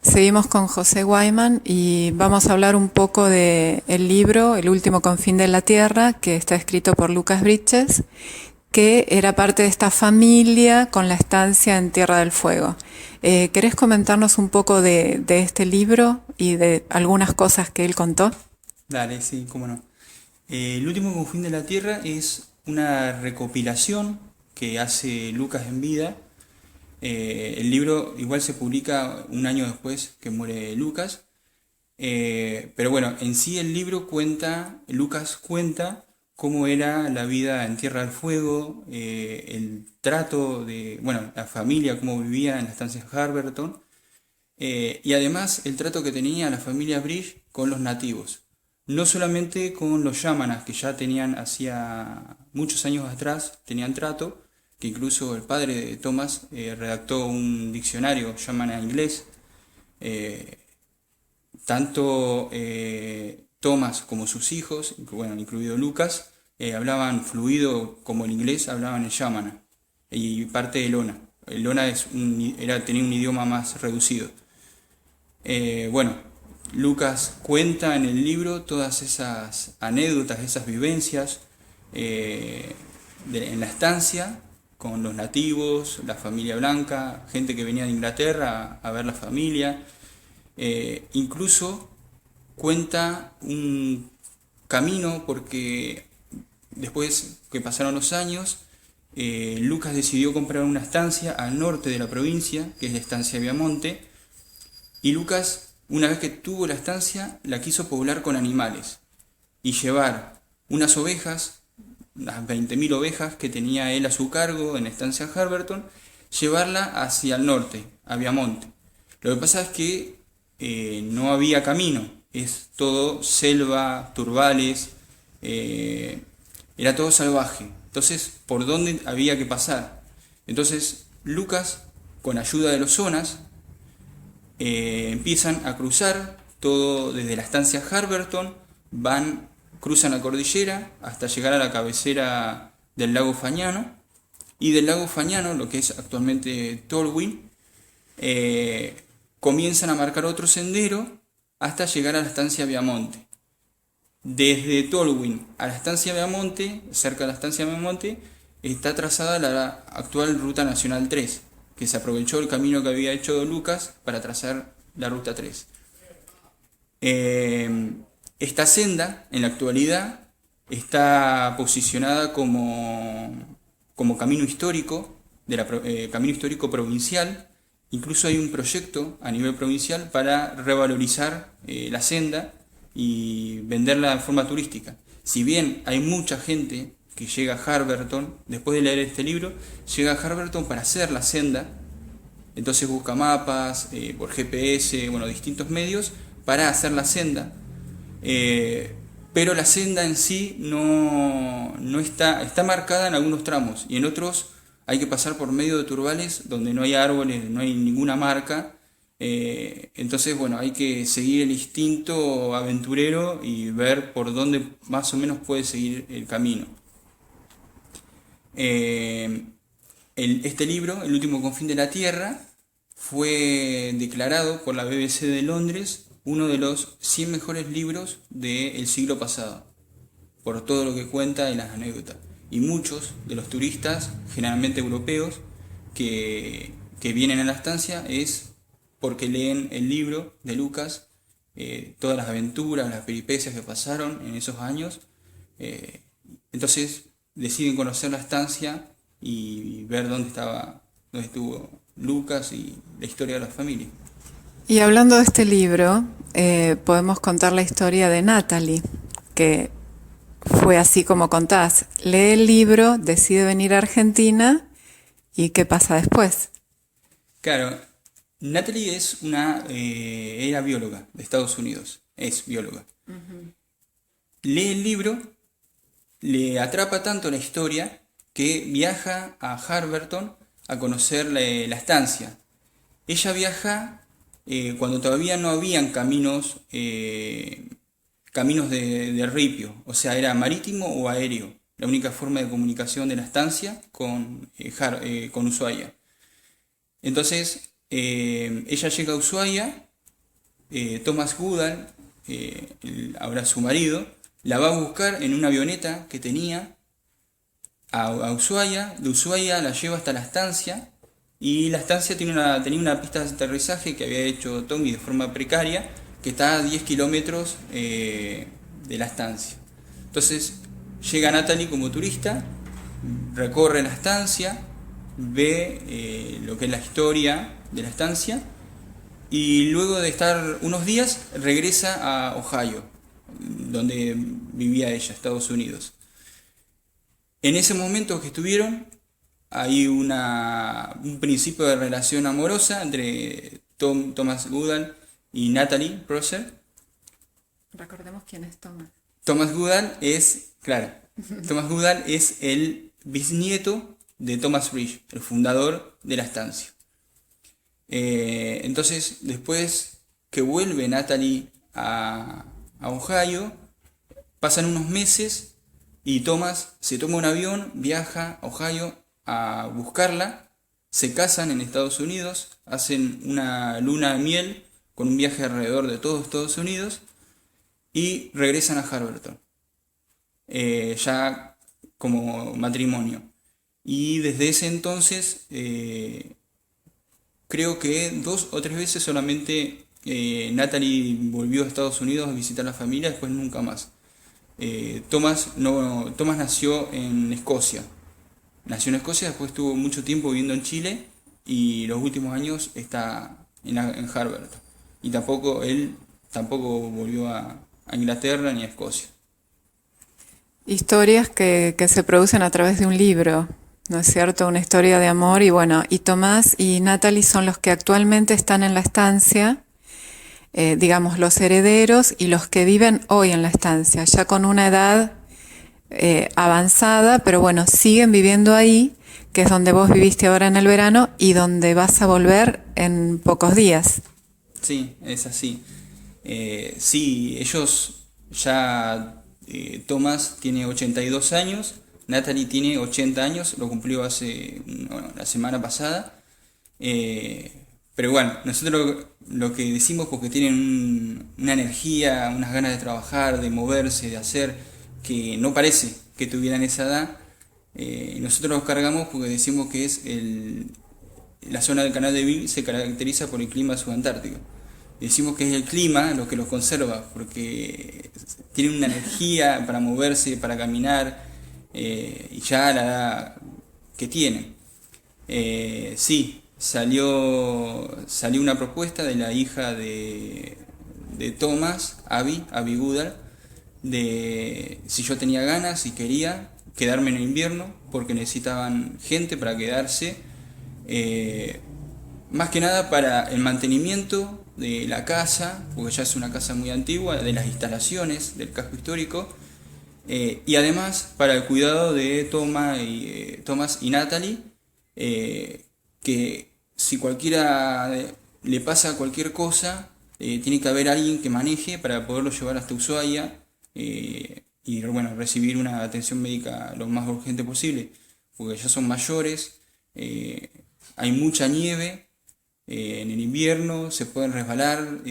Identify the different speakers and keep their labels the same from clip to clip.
Speaker 1: Seguimos con José Wyman y vamos a hablar un poco de el libro El último confín de la Tierra, que está escrito por Lucas Bridges, que era parte de esta familia con la estancia en Tierra del Fuego. ¿Querés comentarnos un poco de este libro y de algunas cosas que él contó?
Speaker 2: Dale, sí, cómo no. El último confín de la Tierra es una recopilación que hace Lucas en vida. El libro igual se publica un año después que muere Lucas. Pero bueno, en sí el libro Lucas cuenta cómo era la vida en Tierra del Fuego, el trato de, bueno, la familia, cómo vivía en la estancia Harberton, y además el trato que tenía la familia Bridge con los nativos. No solamente con los yámanas, que ya tenían hacía muchos años atrás, tenían trato, que incluso el padre de Thomas redactó un diccionario yámana inglés. eh, Tanto Thomas como sus hijos, bueno, incluido Lucas, hablaban fluido como el inglés, hablaban el yámana y parte del Ona. El Ona tenía un idioma más reducido. Bueno, Lucas cuenta en el libro todas esas anécdotas, esas vivencias en la estancia con los nativos, la familia blanca, gente que venía de Inglaterra a ver la familia. Incluso cuenta un camino porque después que pasaron los años, Lucas decidió comprar una estancia al norte de la provincia, que es la estancia Viamonte, y Lucas, una vez que tuvo la estancia, la quiso poblar con animales y llevar unas ovejas, las 20.000 ovejas que tenía él a su cargo en la estancia Harberton, llevarla hacia el norte, a Viamonte. Lo que pasa es que no había camino, es todo selva, turbales, eh, era todo salvaje. Entonces, ¿por dónde había que pasar? Entonces, Lucas, con ayuda de los zonas, empiezan a cruzar todo desde la estancia Harberton, cruzan la cordillera hasta llegar a la cabecera del lago Fañano, y del lago Fañano, lo que es actualmente Tolwyn, comienzan a marcar otro sendero hasta llegar a la estancia Viamonte. Desde Tolwyn a la estancia Viamonte, cerca de la estancia Viamonte, está trazada la actual Ruta Nacional 3, que se aprovechó el camino que había hecho Lucas para trazar la Ruta 3. Esta senda, en la actualidad, está posicionada como camino histórico, camino histórico provincial. Incluso hay un proyecto a nivel provincial para revalorizar la senda y venderla de forma turística. Si bien hay mucha gente que llega a Harberton, después de leer este libro, llega a Harberton para hacer la senda, entonces busca mapas, por GPS, bueno, distintos medios para hacer la senda. Pero la senda en sí no está marcada en algunos tramos y en otros hay que pasar por medio de turbales donde no hay árboles, no hay ninguna marca. Entonces, bueno, hay que seguir el instinto aventurero y ver por dónde más o menos puede seguir el camino. Eh, este libro, El último confín de la Tierra, fue declarado por la BBC de Londres uno de los 100 mejores libros del siglo pasado, por todo lo que cuenta y las anécdotas. Y muchos de los turistas, generalmente europeos, que vienen a la estancia es porque leen el libro de Lucas, todas las aventuras, las peripecias que pasaron en esos años. Entonces deciden conocer la estancia y ver dónde estuvo Lucas y la historia de la familia.
Speaker 1: Y hablando de este libro, podemos contar la historia de Natalie, que fue así como contás. Lee el libro, decide venir a Argentina y ¿qué pasa después?
Speaker 2: Claro, Natalie era bióloga de Estados Unidos, es bióloga. Lee el libro, le atrapa tanto la historia que viaja a Harberton a conocer la estancia. Ella viaja cuando todavía no habían caminos de ripio, o sea, era marítimo o aéreo, la única forma de comunicación de la estancia con Ushuaia. Entonces, ella llega a Ushuaia Thomas Goodall, ahora su marido, la va a buscar en una avioneta que tenía a Ushuaia. De Ushuaia la lleva hasta la estancia, y la estancia tenía una pista de aterrizaje que había hecho Tommy de forma precaria, que está a 10 kilómetros de la estancia. Entonces llega Natalie como turista, recorre la estancia, ve lo que es la historia de la estancia, y luego de estar unos días regresa a Ohio, donde vivía ella, Estados Unidos. En ese momento que estuvieron, hay un principio de relación amorosa entre Thomas Goodall y Natalie Prosser.
Speaker 1: Recordemos quién es Thomas.
Speaker 2: Thomas Goodall es el bisnieto de Thomas Bridge, el fundador de la estancia. Entonces, después que vuelve Natalie a Ohio, pasan unos meses y Thomas se toma un avión, viaja a Ohio a buscarla, se casan en Estados Unidos, hacen una luna de miel con un viaje alrededor de todo Estados Unidos y regresan a Harberton, ya como matrimonio. Y desde ese entonces, creo que 2 o 3 veces solamente Natalie volvió a Estados Unidos a visitar a la familia, después nunca más. Thomas nació en Escocia. Después estuvo mucho tiempo viviendo en Chile y los últimos años está en Harvard. Y él tampoco volvió a Inglaterra ni a Escocia.
Speaker 1: Historias que se producen a través de un libro, ¿no es cierto? Una historia de amor, y bueno, y Tomás y Natalie son los que actualmente están en la estancia, digamos, los herederos y los que viven hoy en la estancia, ya con una edad avanzada, pero bueno, siguen viviendo ahí, que es donde vos viviste ahora en el verano y donde vas a volver en pocos días.
Speaker 2: Sí, es así. Sí, ellos ya, Thomas tiene 82 años, Natalie tiene 80 años, lo cumplió la semana pasada. Pero bueno, nosotros lo que decimos, porque tienen una energía, unas ganas de trabajar, de moverse, de hacer, que no parece que tuvieran esa edad. Nosotros los cargamos porque decimos que la zona del Canal de Beagle se caracteriza por el clima subantártico. Decimos que es el clima lo que los conserva, porque tienen una energía para moverse, para caminar, y ya a la edad que tienen. Sí, salió una propuesta de la hija de Thomas, Abby Goodall, de si yo tenía ganas y quería quedarme en el invierno, porque necesitaban gente para quedarse, más que nada para el mantenimiento de la casa, porque ya es una casa muy antigua, de las instalaciones del casco histórico, y además para el cuidado de Thomas y Natalie, que si cualquiera le pasa cualquier cosa, tiene que haber alguien que maneje para poderlo llevar hasta Ushuaia, y bueno, recibir una atención médica lo más urgente posible, porque ya son mayores, hay mucha nieve en el invierno, se pueden resbalar,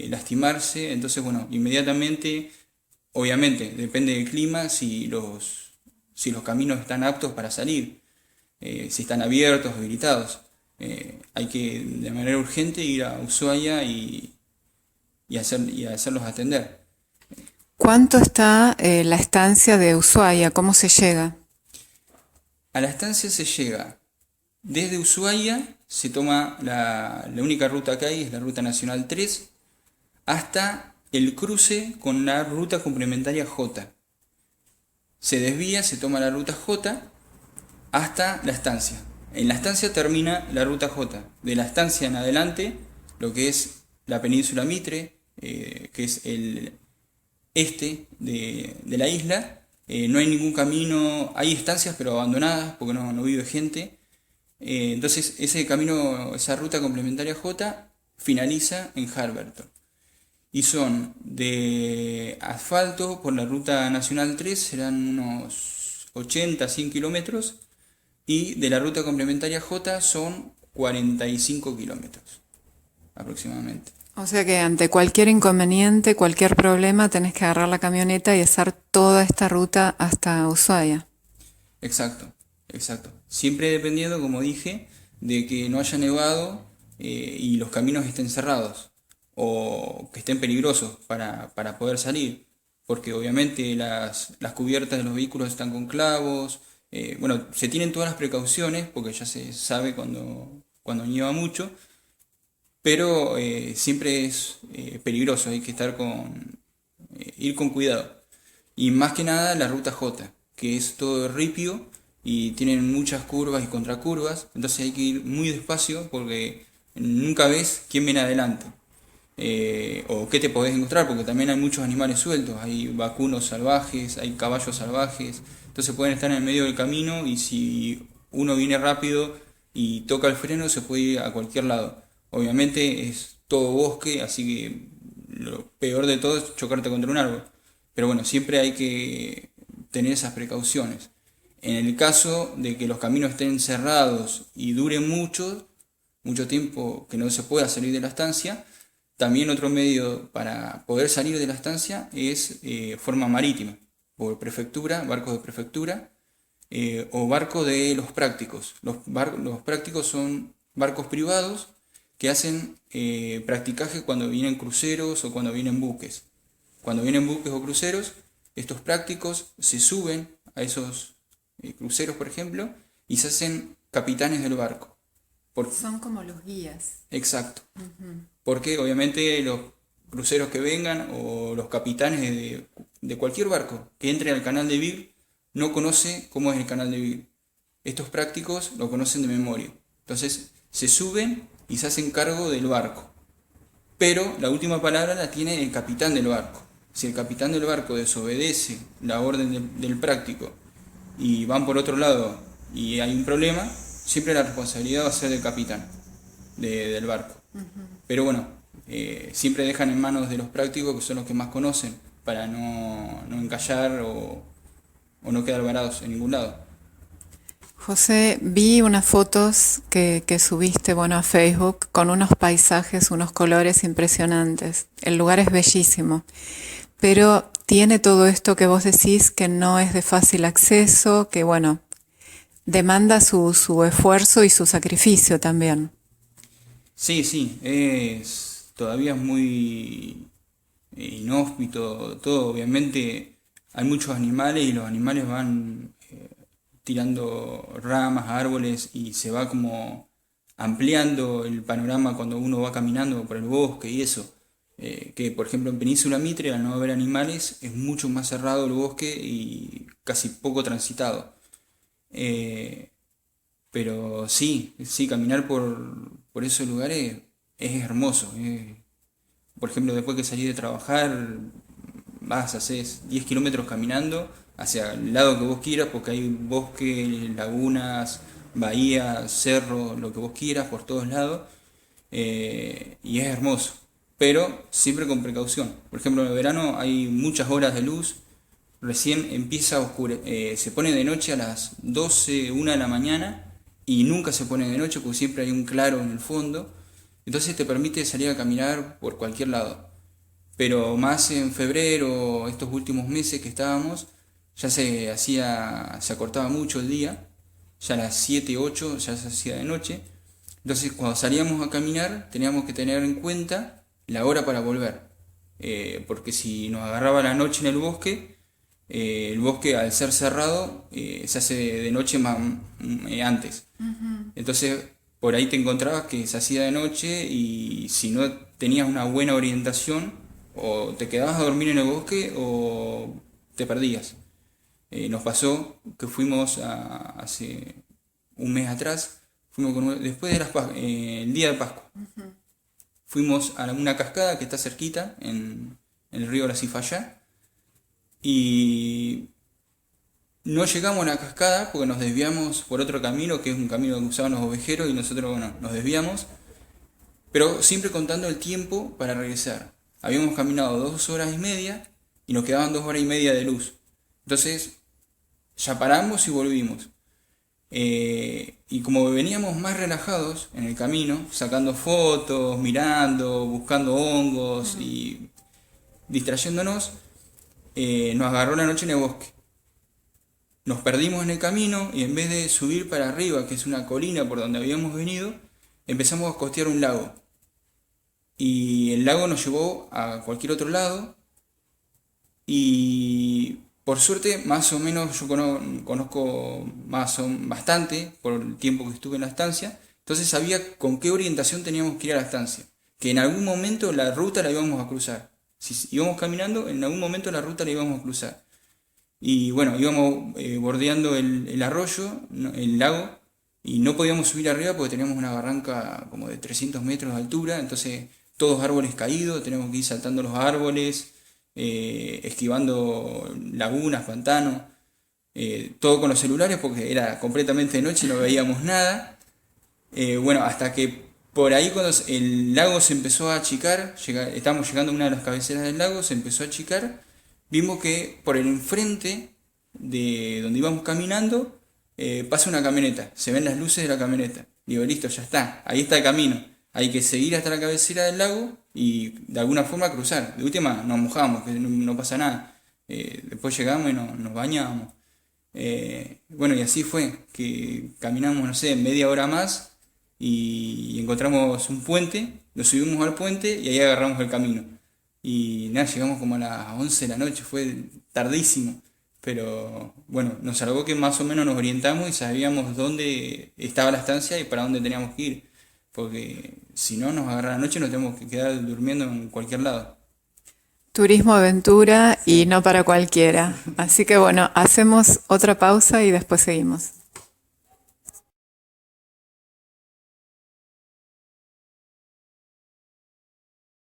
Speaker 2: lastimarse. Entonces bueno, inmediatamente, obviamente depende del clima, si los caminos están aptos para salir, si están abiertos, habilitados. Hay que de manera urgente ir a Ushuaia y hacerlos atender.
Speaker 1: ¿Cuánto está la estancia de Ushuaia? ¿Cómo se llega?
Speaker 2: A la estancia se llega desde Ushuaia, se toma la única ruta que hay, es la Ruta Nacional 3, hasta el cruce con la Ruta Complementaria J. Se desvía, se toma la Ruta J hasta la estancia. En la estancia termina la Ruta J. De la estancia en adelante, lo que es la península Mitre, que es el este de la isla, no hay ningún camino, hay estancias pero abandonadas porque no vive gente. Entonces ese camino, esa ruta complementaria J, finaliza en Harberton. Y son de asfalto por la ruta nacional 3, serán unos 80, 100 kilómetros, y de la ruta complementaria J son 45 kilómetros aproximadamente.
Speaker 1: O sea que ante cualquier inconveniente, cualquier problema, tenés que agarrar la camioneta y hacer toda esta ruta hasta Ushuaia.
Speaker 2: Exacto, exacto. Siempre dependiendo, como dije, de que no haya nevado y los caminos estén cerrados o que estén peligrosos para poder salir, porque obviamente las cubiertas de los vehículos están con clavos. Bueno, se tienen todas las precauciones porque ya se sabe cuando nieva mucho, pero siempre es peligroso, hay que ir con cuidado. Y más que nada la ruta J, que es todo ripio y tienen muchas curvas y contracurvas, entonces hay que ir muy despacio porque nunca ves quién viene adelante. O qué te podés encontrar, porque también hay muchos animales sueltos, hay vacunos salvajes, hay caballos salvajes, entonces pueden estar en el medio del camino y si uno viene rápido y toca el freno se puede ir a cualquier lado. Obviamente es todo bosque, así que lo peor de todo es chocarte contra un árbol. Pero bueno, siempre hay que tener esas precauciones. En el caso de que los caminos estén cerrados y duren mucho tiempo que no se pueda salir de la estancia, también otro medio para poder salir de la estancia es forma marítima, por prefectura, barcos de prefectura, o barco de los prácticos. Los prácticos son barcos privados que hacen practicaje cuando vienen cruceros o cuando vienen buques. Cuando vienen buques o cruceros, estos prácticos se suben a esos cruceros, por ejemplo, y se hacen capitanes del barco.
Speaker 1: Son como los guías.
Speaker 2: Exacto. Porque obviamente los cruceros que vengan o los capitanes de cualquier barco que entre al canal de Beagle no conoce cómo es el canal de Beagle. Estos prácticos lo conocen de memoria. Entonces se suben y se hacen cargo del barco. Pero la última palabra la tiene el capitán del barco. Si el capitán del barco desobedece la orden del práctico y van por otro lado y hay un problema, siempre la responsabilidad va a ser del capitán del barco. Pero bueno, siempre dejan en manos de los prácticos, que son los que más conocen, para no encallar o no quedar varados en ningún lado.
Speaker 1: José, vi unas fotos que subiste, bueno, a Facebook con unos paisajes, unos colores impresionantes. El lugar es bellísimo, pero tiene todo esto que vos decís que no es de fácil acceso, que bueno, demanda su esfuerzo y su sacrificio también.
Speaker 2: Sí, todavía es muy inhóspito todo. Obviamente hay muchos animales y los animales van tirando ramas, árboles y se va como ampliando el panorama cuando uno va caminando por el bosque y eso. Que por ejemplo en Península Mitre, al no haber animales, es mucho más cerrado el bosque y casi poco transitado. Eh, pero sí, caminar por esos lugares es hermoso. Por ejemplo, después que salís de trabajar, haces 10 kilómetros caminando hacia el lado que vos quieras, porque hay bosques, lagunas, bahías, cerros, lo que vos quieras, por todos lados, y es hermoso, pero siempre con precaución. Por ejemplo, en el verano hay muchas horas de luz, recién empieza a se pone de noche a las 12, 1 de la mañana, y nunca se pone de noche porque siempre hay un claro en el fondo, entonces te permite salir a caminar por cualquier lado. Pero más en febrero, estos últimos meses que estábamos, ya se acortaba mucho el día, ya a las 7 8 ya se hacía de noche. Entonces cuando salíamos a caminar teníamos que tener en cuenta la hora para volver. Porque si nos agarraba la noche en el bosque al ser cerrado se hace de noche antes. Entonces por ahí te encontrabas que se hacía de noche y si no tenías una buena orientación, o te quedabas a dormir en el bosque o te perdías. Nos pasó que fuimos hace un mes atrás, después de el día de Pascua, fuimos a una cascada que está cerquita en el río La Cifayá y no llegamos a la cascada porque nos desviamos por otro camino, que es un camino que usaban los ovejeros y nosotros, bueno, nos desviamos, pero siempre contando el tiempo para regresar. Habíamos caminado 2 horas y media y nos quedaban 2 horas y media de luz. Entonces ya paramos y volvimos. Y como veníamos más relajados en el camino, sacando fotos, mirando, buscando hongos y distrayéndonos, nos agarró la noche en el bosque. Nos perdimos en el camino y en vez de subir para arriba, que es una colina por donde habíamos venido, empezamos a costear un lago. Y el lago nos llevó a cualquier otro lado y por suerte más o menos yo conozco bastante por el tiempo que estuve en la estancia, entonces sabía con qué orientación teníamos que ir a la estancia, que en algún momento la ruta la íbamos a cruzar. Si íbamos caminando, en algún momento la ruta la íbamos a cruzar. Y bueno, íbamos bordeando el arroyo, el lago, y no podíamos subir arriba porque teníamos una barranca como de 300 metros de altura, entonces todos árboles caídos, teníamos que ir saltando los árboles, esquivando lagunas, pantanos, todo con los celulares porque era completamente de noche y no veíamos nada. Bueno, hasta que por ahí cuando el lago se empezó a achicar, estábamos llegando a una de las cabeceras del lago, se empezó a achicar, vimos que por el enfrente de donde íbamos caminando pasa una camioneta, se ven las luces de la camioneta. Digo, listo, ya está, ahí está el camino. Hay que seguir hasta la cabecera del lago y de alguna forma cruzar. De última nos mojamos, que no pasa nada. Después llegamos y nos bañamos. Bueno, y así fue, que caminamos, no sé, media hora más y encontramos un puente, lo subimos al puente y ahí agarramos el camino. Y nada, llegamos como a las 11 de la noche, fue tardísimo. Pero bueno, nos salvó que más o menos nos orientamos y sabíamos dónde estaba la estancia y para dónde teníamos que ir. Porque si no nos agarra la noche nos tenemos que quedar durmiendo en cualquier lado.
Speaker 1: Turismo aventura y no para cualquiera. Así que bueno, hacemos otra pausa y después seguimos.